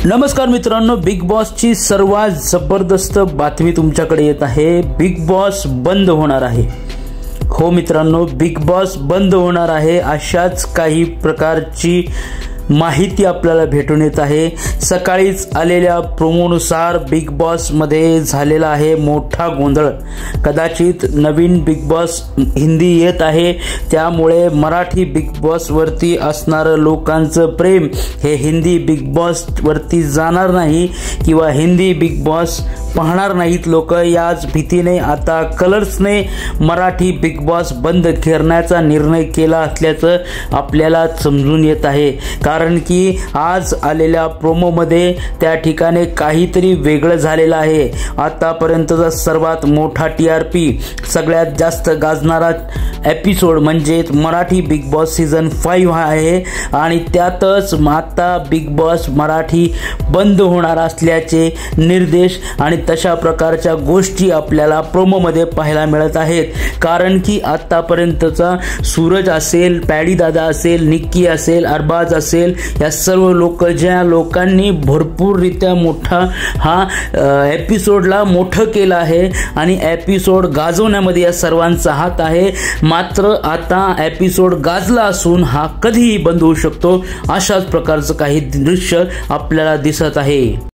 नमस्कार मित्रांनो, बिग बॉसची सर्वात जबरदस्त बातमी तुमच्याकडे येत आहे। बिग बॉस बंद होणार आहे। हो मित्रांनो, बिग बॉस बंद होणार आहे अशाच काही प्रकारची माहिती आपल्याला भेटून येत आहे। सकाळीच आलेल्या प्रोमोनुसार बिग बॉस मध्ये झालेला आहे मोठा गोंधळ। कदाचित नवीन बिग बॉस हिंदी येत आहे, त्यामुळे मराठी बिग बॉस वरती असणारं लोकांचं प्रेम हे हिंदी बिग बॉस वरती जाणार नाही किंवा हिंदी बिग बॉस पाहणार नाहीत लोक। याच भीतीने आता कलर्सने मराठी बिग बॉस बंद करण्याचा निर्णय केला असल्याचं आपल्याला समजून येत आहे। कारण की आज आलेल्या प्रोमो मध्ये त्या ठिकाणी काहीतरी वेगळं झालेलं आहे। आतापर्यंतचा सर्वात मोठा टीआरपी सगळ्यात जास्त गाजणारा एपिसोड म्हणजे मराठी बिग बॉस सीझन 5 आहे आणि त्यातच आता बिग बॉस मराठी बंद होणार असल्याचे निर्देश आणि तशा प्रकारच्या गोष्टी आपल्याला प्रोमो मध्ये पाहायला मिळत आहेत। कारण की आतापर्यंतचा सूरज असेल, पॅडी दादा असेल, निक्की असेल, अरबाज असेल, या सर्व लोक ज्या लोकांनी भरपूररित्या मोठा हा एपिसोडला मोठं केलं आहे आणि एपिसोड गाजवण्यामध्ये या सर्वांचा हात आहे। मात्र आता एपिसोड गाजला असून हा कधीही बंद होऊ शकतो अशाच प्रकारचं काही दृश्य आपल्याला दिसत आहे।